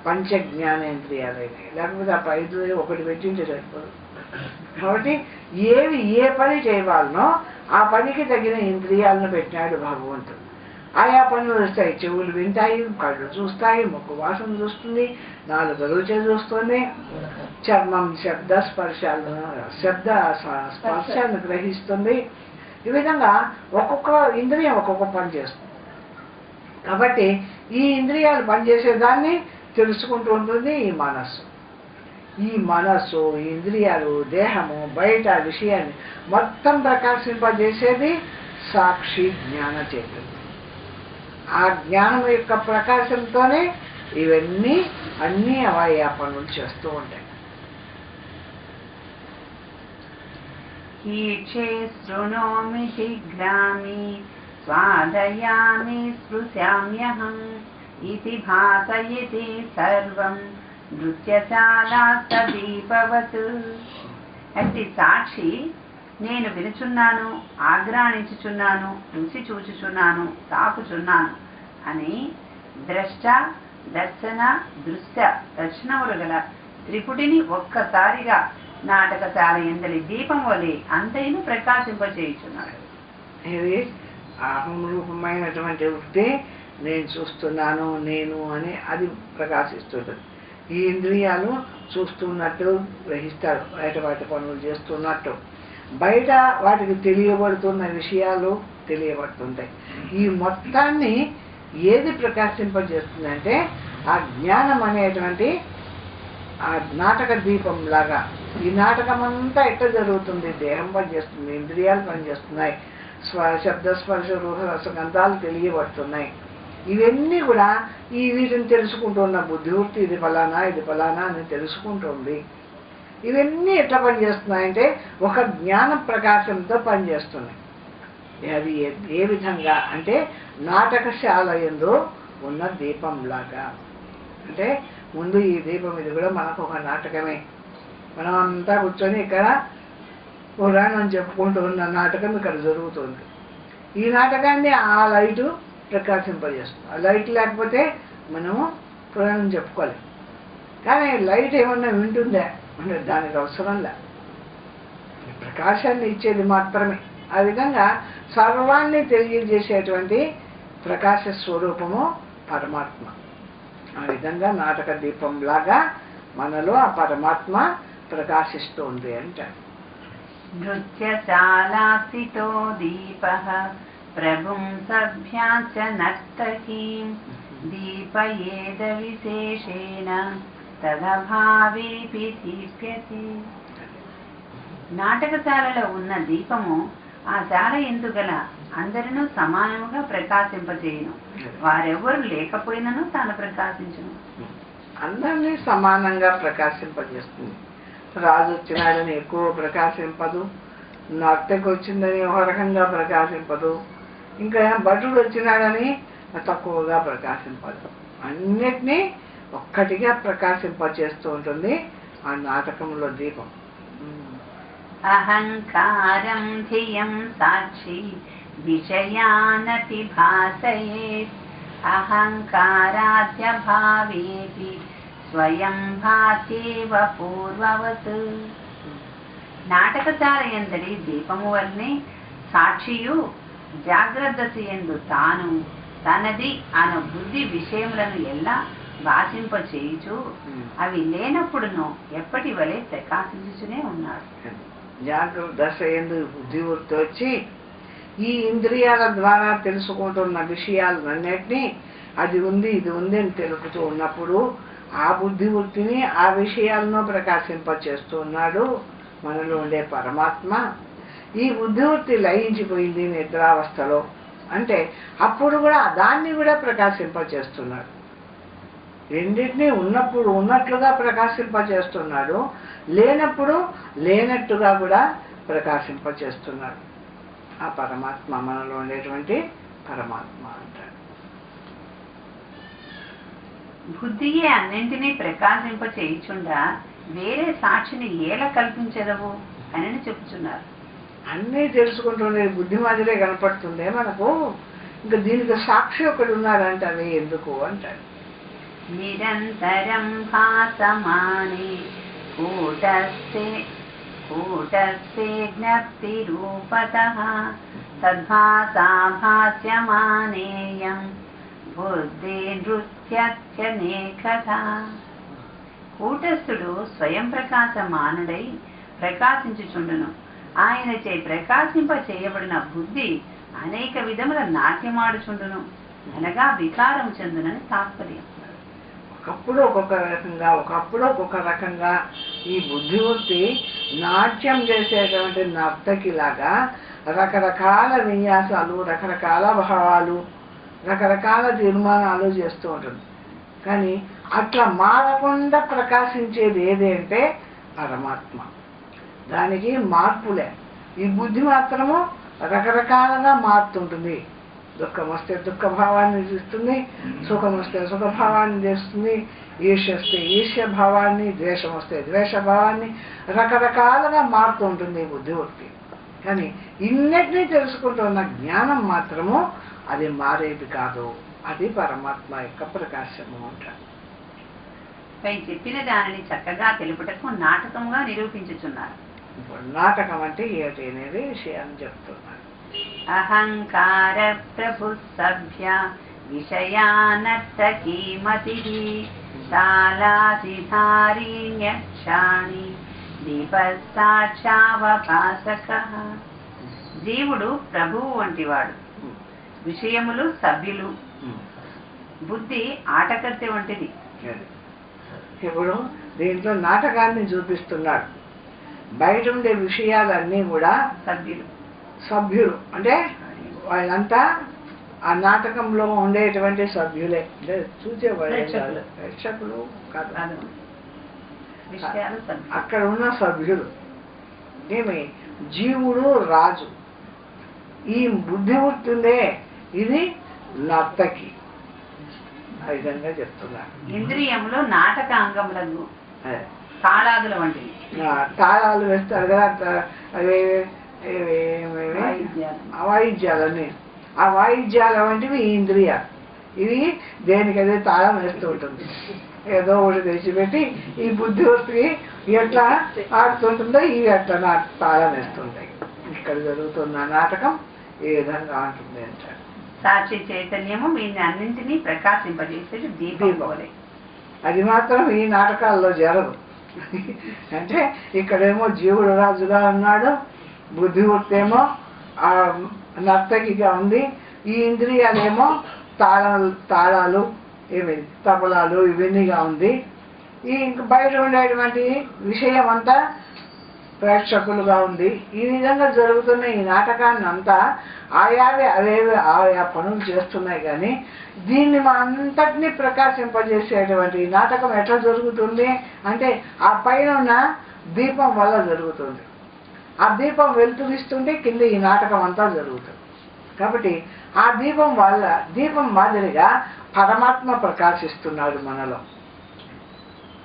పంచ జ్ఞానేంద్రియాలైనాయి. లేకపోతే ఆ పైదు ఒకటి పెట్టింటే సరిపోదు. కాబట్టి ఏవి ఏ పని చేయవాలనో ఆ పనికి తగిన ఇంద్రియాలను పెట్టినాడు భగవంతుడు. ఆయా పనులు వస్తాయి, చెవులు వింటాయి, కళ్ళు చూస్తాయి, ముక్కు వాసన చూస్తుంది, నాలుగు రుచి చూస్తుంది, చర్మం శబ్ద స్పర్శాలను గ్రహిస్తుంది. ఈ విధంగా ఒక్కొక్క ఇంద్రియం ఒక్కొక్క పని చేస్తుంది. కాబట్టి ఈ ఇంద్రియాలు పనిచేసేదాన్ని తెలుసుకుంటూ ఉంటుంది ఈ మనస్సు. ఈ మనస్సు, ఈ ఇంద్రియాలు, దేహము, బయట విషయాన్ని మొత్తం ప్రకాశింపజేసేది సాక్షి జ్ఞాన చైతన్యం. ఆ జ్ఞానం యొక్క ప్రకాశంతోనే ఇవన్నీ అన్ని అవయా పనులు చేస్తూ ఉంటాయి. ఈక్షే శృణోమి జిఘ్రామి స్వాదయామి స్పృశామ్యహం ఇతి భాసయతి సర్వం నృత్యశాలాస్తదీపవత్. అట్టి సాక్షి నేను వినుచున్నాను, ఆగ్రాణించుచున్నాను, రుచి చూచుచున్నాను, తాకుచున్నాను అని ద్రష్ట దర్శన దృశ్య దర్శనములు గల త్రిపుటిని ఒక్కసారిగా నాటకశాల ఎందలి దీపం వలె అంతైను ప్రకాశింపచేయుచున్నాడు. ఇది అహం రూపమైనటువంటి వృత్తి నేను చూస్తున్నాను, నేను అని అది ప్రకాశిస్తుంటుంది. ఈ ఇంద్రియాలు చూస్తున్నట్టు గ్రహిస్తాడు, బయట వాటి పనులు చేస్తున్నట్టు, బయట వాటికి తెలియబడుతున్న విషయాలు తెలియబడుతుంటాయి. ఈ మొత్తాన్ని ఏది ప్రకాశింపజేస్తుందంటే ఆ జ్ఞానం అనేటువంటి ఆ నాటక దీపం లాగా. ఈ నాటకం అంతా ఎట్లా జరుగుతుంది? దేహం పనిచేస్తుంది, ఇంద్రియాలు పనిచేస్తున్నాయి, శబ్ద స్పర్శ రూప రసగంధాలు తెలియబడుతున్నాయి. ఇవన్నీ కూడా ఈ వీటిని తెలుసుకుంటున్న బుద్ధివృత్తి ఇది ఫలానా ఇది ఫలానా అని తెలుసుకుంటుంది. ఇవన్నీ ఎట్లా పనిచేస్తున్నాయంటే ఒక జ్ఞాన ప్రకాశంతో పనిచేస్తున్నాయి. అది ఏ విధంగా అంటే నాటకశాల యందు ఉన్న దీపంలాగా. అంటే ముందు ఈ దీపం ఇది కూడా మనకు ఒక నాటకమే. మనం అంతా కూర్చొని ఇక్కడ పురాణం చెప్పుకుంటూ ఉన్న నాటకం ఇక్కడ జరుగుతుంది. ఈ నాటకాన్ని ఆ లైటు ప్రకాశింపజేస్తుంది. ఆ లైట్ లేకపోతే మనము పురాణం చెప్పుకోలేం. కానీ లైట్ ఏమన్నా వింటుందా అంటే దానికి అవసరం లే, ప్రకాశాన్ని ఇచ్చేది మాత్రమే. ఆ విధంగా సర్వాన్ని తెలియజేసేటువంటి ప్రకాశ స్వరూపము పరమాత్మ. ఆ విధంగా నాటక దీపంలాగా మనలో ఆ పరమాత్మ ప్రకాశిస్తుంది అంటారు. నృత్యశాలాస్థితో దీపః ప్రభుం సభ్యాచ నర్తకీం దీపయేద విశేషేణ తదభావేపి దీప్యతే. నాటకశాలలో ఉన్న దీపము ఆ శాల యందు గల అందరినూ సమానముగా ప్రకాశింపజేయును. వారెవ్వరు లేకపోయినను తాను ప్రకాశించును. అందరినీ సమానంగా ప్రకాశింపజేస్తుంది. రాజు వచ్చినాడని ఎక్కువ ప్రకాశింపదు, నర్తకి వచ్చిందని ఒక రకంగా ప్రకాశింపదు, ఇంకా భటుడు వచ్చినాడని తక్కువగా ప్రకాశింపదు. అన్నిటినీ ఒక్కటిగా ప్రకాశింపచేస్తూ ఉంటుంది ఆ నాటకంలో దీపం. అహంకారం ధియం సాక్షి విషయానతి భాసయేత్ అహంకారాద్య భావేపి స్వయం భాసేవ పూర్వవత్. నాటకశాల యందలి దీపము వల్లనే సాక్షియు జాగ్రత్త యందు తాను తనది అను బుద్ధి విషయములను ఎలా భాషింపచేయుచు అవి లేనప్పుడును ఎప్పటి వలె ప్రకాశించునే ఉన్నాడు. జాగ్రత్త దశ యందు బుద్ధివృత్తి వచ్చి ఈ ఇంద్రియాల ద్వారా తెలుసుకుంటున్న విషయాలన్నిటినీ అది ఉంది ఇది ఉంది అని తెలుపుతూ ఉన్నప్పుడు ఆ బుద్ధివృత్తిని ఆ విషయాలను ప్రకాశింపచేస్తూ ఉన్నాడు మనలో ఉండే పరమాత్మ ఈ బుద్ధివృత్తి లయించిపోయింది నిద్రావస్థలో అంటే అప్పుడు కూడా దాన్ని కూడా ప్రకాశింపచేస్తున్నాడు. రెండింటినీ ఉన్నప్పుడు ఉన్నట్లుగా ప్రకాశింపచేస్తున్నాడు, లేనప్పుడు లేనట్టుగా కూడా ప్రకాశింపచేస్తున్నాడు. ఆ పరమాత్మ మనలో ఉండేటువంటి పరమాత్మ అంటాడు. బుద్ధియే అన్నింటినీ ప్రకాశింప చేయుచుండా వేరే సాక్షిని ఏల కల్పించదవు అని చెప్పుచున్నారు. అన్నీ తెలుసుకుంటుండే బుద్ధి మాదిరే కనపడుతుందే మనకు, ఇంకా దీనికి సాక్షి ఒకడు ఉన్నారంటే అవి ఎందుకు అంటాడు. నిరంతరం భాసమానే కూటస్థే జ్ఞప్తి రూపతః తద్భాసా భాస్యమానేయం బుద్ధి నృత్యత్యనేకథా. కూటస్థుడు స్వయం ప్రకాశమానుడై ప్రకాశించుచుండును. ఆయనచే ప్రకాశింప చేయబడిన బుద్ధి అనేక విధముల నాట్యమాడుచుండును అనగా వికారం చెందునని తాత్పర్యం. ఒకప్పుడు ఒక్కొక్క రకంగా ఈ బుద్ధివృత్తి నాట్యం చేసేటువంటి నర్తకిలాగా రకరకాల విన్యాసాలు, రకరకాల భావాలు, రకరకాల తీర్మానాలు చేస్తూ ఉంటుంది. కానీ అట్లా మారకుండా ప్రకాశించేది ఏదంటే పరమాత్మ. దానికి మార్పులే. ఈ బుద్ధి మాత్రము రకరకాలుగా మారుతుంటుంది. దుఃఖం వస్తే దుఃఖ భావాన్ని ఇస్తుంది, సుఖం వస్తే సుఖభావాన్ని చేస్తుంది, ఈర్ష్య వస్తే ఈర్ష్య భావాన్ని, ద్వేషం వస్తే ద్వేష భావాన్ని రకరకాలుగా మారుతూ ఉంటుంది ఈ బుద్ధివృత్తి. కానీ ఇన్నిటినీ తెలుసుకుంటున్న జ్ఞానం మాత్రము అది మారేది కాదు, అది పరమాత్మ యొక్క ప్రకాశము అంటారు. పై చెప్పిన దానిని చక్కగా తెలుపుటకు నాటకముగా నిరూపించుచున్నారు. ఇప్పుడు నాటకం అంటే ఏమిటి అనేది విషయాన్ని చెప్తున్నారు. అహంకార ప్రభు సభ్య విషయానర్తకీ మతి తాళాసిధారీణ్యక్షాణి దీపసాక్షావభాసక. జీవుడు ప్రభువు వంటివాడు, విషయములు సభ్యులు, బుద్ధి ఆటకత్తె వంటిది. ఇప్పుడు దీంట్లో నాటకాన్ని చూపిస్తున్నాడు. బయట ఉండే విషయాలన్నీ కూడా సభ్యులు అంటే వాళ్ళంతా ఆ నాటకంలో ఉండేటువంటి సభ్యులే, అంటే చూసేవాళ్ళు, ప్రేక్షకులు కాదు, అక్కడ ఉన్న సభ్యులు. ఏమి జీవుడు రాజు, ఈ బుద్ధివృత్తి ఉందే ఇది నర్తకి. ఆ విధంగా చెప్తున్నారు. ఇంద్రియములు నాటక అంగములకు తాళాదుల వంటివి. తాళాలు వేస్తారు కదా, అవి వాయిద్యాలని. ఆ వాయిద్యాల వంటివి ఈ ఇంద్రియాలు. ఇవి దేనికదే తాళం వేస్తూ ఉంటుంది. ఏదో ఒకటి తెచ్చిపెట్టి ఈ బుద్ధివృత్తికి ఎట్లా ఆడుతుంటుందో ఇవి అట్లా తాళం వేస్తుంటాయి. ఇక్కడ జరుగుతున్న నాటకం ఏ విధంగా ఉంటుంది అంటారు. సాక్షి చైతన్యము వీరిని అన్నింటినీ ప్రకాశింపజేసేది దీపంలోనే. అది మాత్రం ఈ నాటకాల్లో జరగదు. అంటే ఇక్కడేమో జీవుడు రాజుగా ఉన్నాడు, బుద్ధివృత్తేమో ఆ నర్తకిగా ఉంది, ఈ ఇంద్రియాలేమో తాళాలు ఇవి తబలాలు ఇవన్నీగా ఉంది. ఈ బయట ఉండేటువంటి విషయం అంతా ప్రేక్షకులుగా ఉంది. ఈ విధంగా జరుగుతున్న ఈ నాటకాన్ని అంతా ఆయా పనులు చేస్తున్నాయి. కానీ దీన్ని అంతటినీ ప్రకాశింపజేసేటువంటి ఈ నాటకం ఎట్లా జరుగుతుంది అంటే ఆ పైన ఉన్న దీపం వల్ల జరుగుతుంది. ఆ దీపం వెలుతురిస్తుంటే కింద ఈ నాటకం అంతా జరుగుతుంది. కాబట్టి ఆ దీపం మాదిరిగా పరమాత్మ ప్రకాశిస్తున్నాడు మనలో.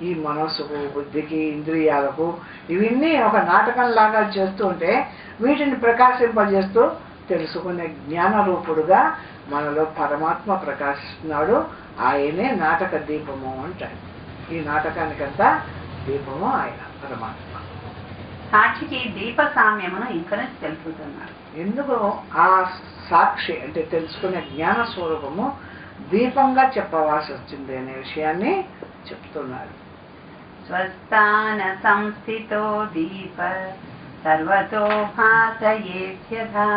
ఈ మనస్సుకు, బుద్ధికి, ఇంద్రియాలకు ఇవన్నీ ఒక నాటకంలాగా చేస్తుంటే వీటిని ప్రకాశింపజేస్తూ తెలుసుకునే జ్ఞాన రూపుడుగా మనలో పరమాత్మ ప్రకాశిస్తున్నాడు. ఆయనే నాటక దీపము అంటాడు. ఈ నాటకానికంతా దీపము ఆయన పరమాత్మ. సాక్షికి దీప సామ్యమును ఇంకా తెలుపుతున్నాడు. ఎందుకు ఆ సాక్షి అంటే తెలుసుకునే జ్ఞాన స్వరూపము దీపంగా చెప్పవలసి వచ్చింది అనే విషయాన్ని చెప్తున్నారు. స్వస్థాన సంస్థితో దీప సర్వతో భాసయేత్యథా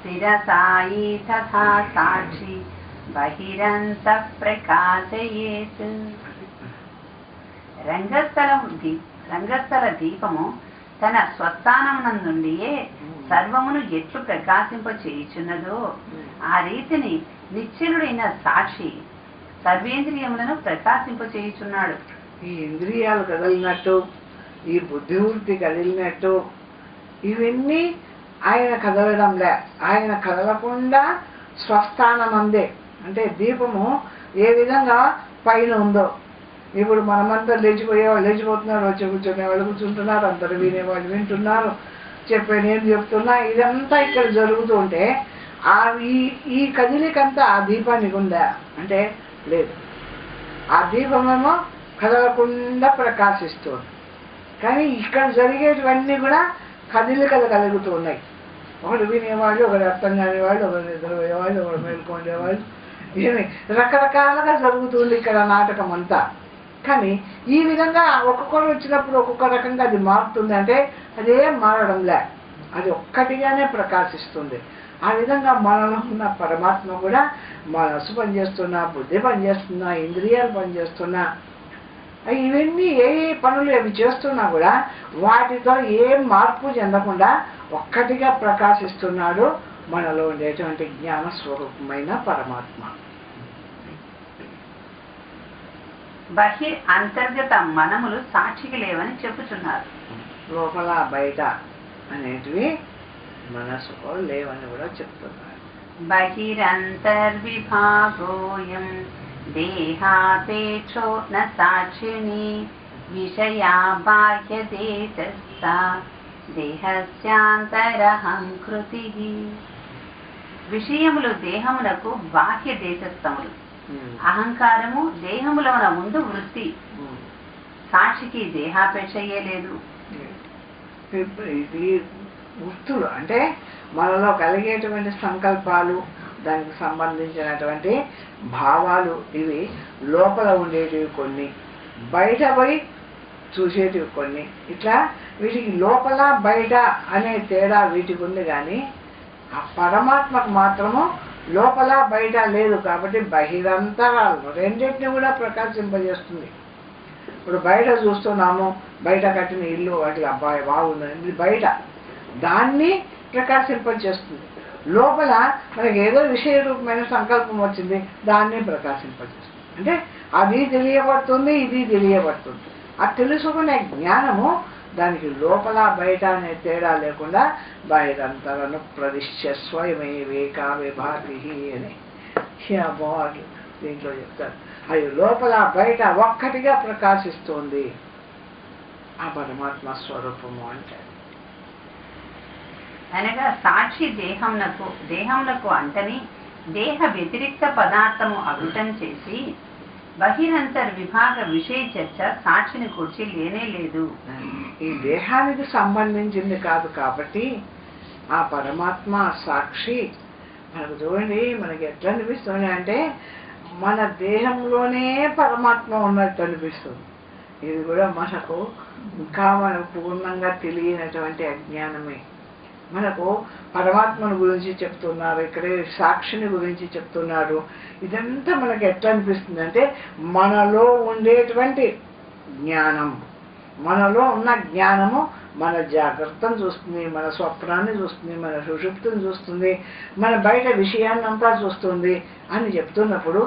శిరసాయి తథా సాక్షి బహిరంతః ప్రకాశయేత్. రంగస్థల దీపము తన స్వస్థానమునందుండియే సర్వమును ఎట్లు ప్రకాశింప చేయుచున్నదో ఆ రీతిని నిశ్చలుడైన సాక్షి సర్వేంద్రియములను ప్రకాశింప చేయుచున్నాడు. ఈ ఇంద్రియాలు కదిలినట్టు, ఈ బుద్ధివృత్తి కదిలినట్టు, ఇవన్నీ ఆయన కదలడంలే. ఆయన కదలకుండా స్వస్థానం అందే. అంటే దీపము ఏ విధంగా పైన ఉందో, ఇప్పుడు మనమంతా లేచిపోయేవాళ్ళు లేచిపోతున్నారు, వచ్చి కూర్చొనే వాళ్ళు కూర్చుంటున్నారు, అందరు వినేవాళ్ళు వింటున్నారు, చెప్పే నేను చెప్తున్నా, ఇదంతా ఇక్కడ జరుగుతూ ఉంటే ఈ కదిలికంతా ఆ దీపానికి ఉందా అంటే లేదు. ఆ దీపమేమో కదలకుండా ప్రకాశిస్తుంది. కానీ ఇక్కడ జరిగేటివన్నీ కూడా కదిలికలు కలుగుతూ ఉన్నాయి. ఒకడు వినేవాళ్ళు, ఒకడు అర్థం కానివాళ్ళు, ఒకరు నిద్రపోయేవాళ్ళు, ఒకడు మేల్కొండేవాళ్ళు, ఏమి రకరకాలుగా జరుగుతుంది ఇక్కడ నాటకం అంతా. కానీ ఈ విధంగా ఒక్కొక్కరు వచ్చినప్పుడు ఒక్కొక్క రకంగా అది మారుతుంది. అంటే అదేం మారడంలే, అది ఒక్కటిగానే ప్రకాశిస్తుంది. ఆ విధంగా మనలో ఉన్న పరమాత్మ కూడా మనసు పనిచేస్తున్నా, బుద్ధి పనిచేస్తున్నా, ఇంద్రియాలు పనిచేస్తున్నా, ఇవన్నీ ఏ పనులు అవి చేస్తున్నా కూడా వాటితో ఏం మార్పు చెందకుండా ఒక్కటిగా ప్రకాశిస్తున్నాడు మనలో ఉండేటువంటి జ్ఞాన స్వరూపమైన పరమాత్మ. బహిర్ అంతర్గత మనములు సాక్షికి లేవని చెప్పుచున్నారు. లోపల బయట అనేటివి మనసులో లేవని కూడా చెప్తున్నారు. బహిరంతర్విభాగోయం దేహాపేక్షో న సాక్షిణి విషయా బాహ్యదేశస్థా దేహస్యాంతరహంకృతి. విషయములు దేహమునకు బాహ్య దేశస్థములు, అహంకారము దేహములోన ముందు వృత్తి. సాక్షికి దేహాపేక్షయే లేదు. ఇది వృత్తులు అంటే మనలో కలిగేటువంటి సంకల్పాలు, దానికి సంబంధించినటువంటి భావాలు, ఇవి లోపల ఉండేటివి కొన్ని, బయట పోయి చూసేటివి కొన్ని. ఇట్లా వీటికి లోపల బయట అనే తేడా వీటికి ఉంది. కానీ ఆ పరమాత్మకు మాత్రము లోపల బయట లేదు. కాబట్టి బహిరంతరాలు రెండింటిని కూడా ప్రకాశింపజేస్తుంది. ఇప్పుడు బయట చూస్తున్నాము, బయట కట్టిన ఇల్లు, వాటి అబ్బాయి బాగుంది, బయట దాన్ని ప్రకాశింపజేస్తుంది. లోపల మనకి ఏదో విషయ రూపమైన సంకల్పం వచ్చింది, దాన్ని ప్రకాశింపజేస్తుంది. అంటే అది తెలియబడుతుంది, ఇది తెలియబడుతుంది. ఆ తెలుసుకునే జ్ఞానము దానికి లోపల బయట అనే తేడా లేకుండా బహిరంతరను ప్రవిశ్య స్వయమేవేకా విభాతి అని అమ్మవారు దీంట్లో చెప్తారు. అది లోపల బయట ఒక్కటిగా ప్రకాశిస్తుంది ఆ పరమాత్మ స్వరూపము అంటే. అనగా సాక్షి దేహమునకు అంటని దేహ వ్యతిరిక్త పదార్థము అభిటం చేసి బహిరంతర్ విభాగ విషయ చర్చ సాక్షిని కూర్చి లేనే లేదు. ఈ దేహానికి సంబంధించింది కాదు కాబట్టి ఆ పరమాత్మ సాక్షి మనకు చూడండి, మనకి ఎట్లా అనిపిస్తుంది అంటే మన దేహంలోనే పరమాత్మ ఉన్నట్టు అనిపిస్తుంది. ఇది కూడా మనకు ఇంకా మనకు పూర్ణంగా తెలియనటువంటి అజ్ఞానమే. మనకు పరమాత్మను గురించి చెప్తున్నారు, ఇక్కడే సాక్షిని గురించి చెప్తున్నారు. ఇదంతా మనకు ఎట్లా అనిపిస్తుంది అంటే మనలో ఉండేటువంటి జ్ఞానం, మనలో ఉన్న జ్ఞానము మన జాగ్రత్తను చూస్తుంది, మన స్వప్నాన్ని చూస్తుంది, మన సుషుప్తిని చూస్తుంది, మన బయట విషయాన్నంతా చూస్తుంది అని చెప్తున్నప్పుడు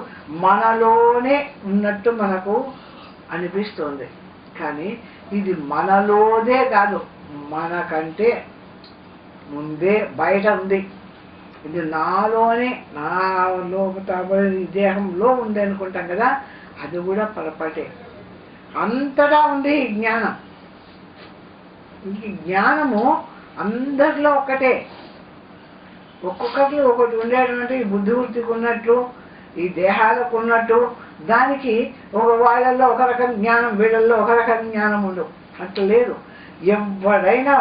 మనలోనే ఉన్నట్టు మనకు అనిపిస్తుంది. కానీ ఇది మనలోదే కాదు, మనకంటే ముందే బయట ఉంది. ఇది నాలోనే, నా లోపల దేహంలో ఉంది అనుకుంటాం కదా, అది కూడా పొరపాటే. అంతటా ఉంది ఈ జ్ఞానం. ఈ జ్ఞానము అందరిలో ఒకటే. ఒక్కొక్కరికి ఒకటి ఉండేటువంటి ఈ బుద్ధివృత్తికి ఉన్నట్లు, ఈ దేహాలకు ఉన్నట్టు, దానికి ఒక వాళ్ళల్లో ఒక రకం జ్ఞానం, వీళ్ళల్లో ఒక రకం జ్ఞానం ఉండవు. అట్లా లేదు. ఎవడైనా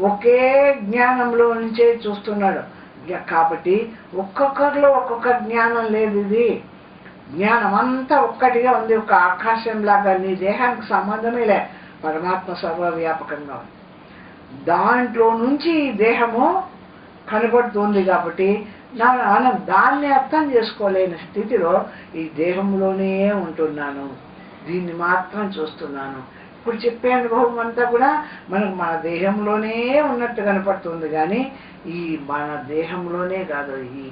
ఒకే జ్ఞానంలో నుంచే చూస్తున్నాడు. కాబట్టి ఒక్కొక్కరిలో ఒక్కొక్క జ్ఞానం లేదు. ఇది జ్ఞానం అంతా ఒక్కటిగా ఉంది. ఒక ఆకాశంలాగా నీ దేహానికి సంబంధమే లే, పరమాత్మ సర్వవ్యాపకంగా ఉంది. దాంట్లో నుంచి ఈ దేహము కనబడుతుంది. కాబట్టి మనం దాన్ని అర్థం చేసుకోలేని స్థితిలో ఈ దేహంలోనే ఉంటున్నాను, దీన్ని మాత్రం చూస్తున్నాను. ఇప్పుడు చెప్పే అనుభవం అంతా కూడా మనకు మన దేహంలోనే ఉన్నట్టు కనపడుతుంది, కానీ ఈ మన దేహంలోనే కాదు ఈ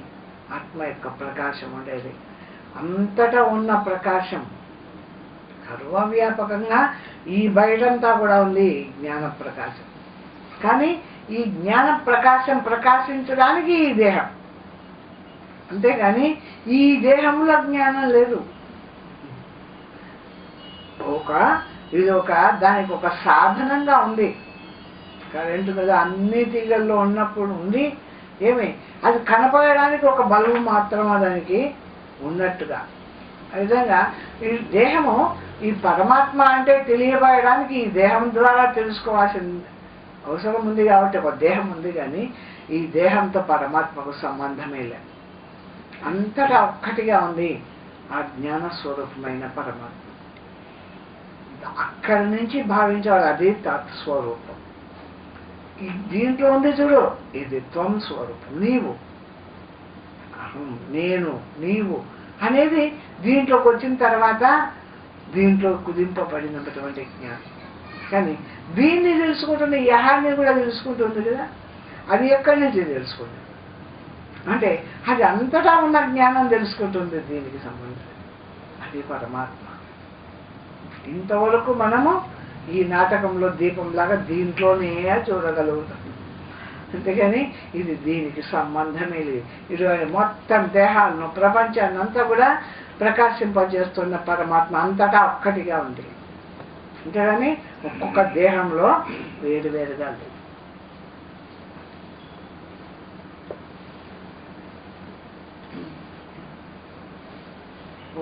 ఆత్మ యొక్క ప్రకాశం ఉండేది. అంతటా ఉన్న ప్రకాశం సర్వవ్యాపకంగా ఈ బయటంతా కూడా ఉంది జ్ఞాన ప్రకాశం. కానీ ఈ జ్ఞాన ప్రకాశం ప్రకాశించడానికి ఈ దేహం, అంతేగాని ఈ దేహంలో జ్ఞానం లేదు. ఇది దానికి ఒక సాధనంగా ఉంది. కరెంటు కదా అన్ని తీగల్లో ఉన్నప్పుడు ఉంది, అది కనపడడానికి ఒక బల్బు మాత్రమే దానికి ఉన్నట్టుగా. ఆ విధంగా ఈ దేహము ఈ పరమాత్మ అంటే తెలియబడడానికి ఈ దేహం ద్వారా తెలుసుకోవాల్సిన అవసరం ఉంది కాబట్టి ఒక దేహం ఉంది, కానీ ఈ దేహంతో పరమాత్మకు సంబంధమే లేదు. అంతటా ఒక్కటిగా ఉంది ఆ జ్ఞాన స్వరూపమైన పరమాత్మ. అక్కడి నుంచి భావించాలి అది తత్స్వరూపం. దీంట్లో ఉంది చూడు, ఇది త్వం స్వరూపం, నీవు, అహం, నేను, నీవు అనేది దీంట్లోకి వచ్చిన తర్వాత దీంట్లో కుదింపబడినటువంటి జ్ఞానం. కానీ దీన్ని తెలుసుకుంటున్న యహాన్ని కూడా తెలుసుకుంటుంది కదా, అది ఎక్కడి నుంచి తెలుసుకుంటుంది అంటే అది అంతటా ఉన్న జ్ఞానం తెలుసుకుంటుంది దీనికి సంబంధించి. అది పరమాత్మ. ఇంతవరకు మనము ఈ నాటకంలో దీపంలాగా దీంట్లోనే చూడగలుగుతాం, అంతేగాని ఇది దీనికి సంబంధమే లేదు. ఇది మొత్తం దేహాలను ప్రపంచాన్ని అంతా కూడా ప్రకాశింపజేస్తున్న పరమాత్మ అంతటా ఒక్కటిగా ఉంది, అంతేగాని ఒక్కొక్క దేహంలో వేరువేరుగా లేదు.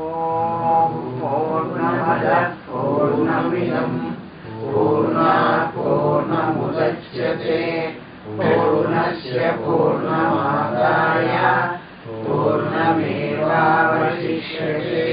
ఓం పూర్ణమదః పూర్ణమిదం పూర్ణాత్ పూర్ణముదచ్యతే పూర్ణస్య పూర్ణమాదాయ పూర్ణమేవావశిష్యతే.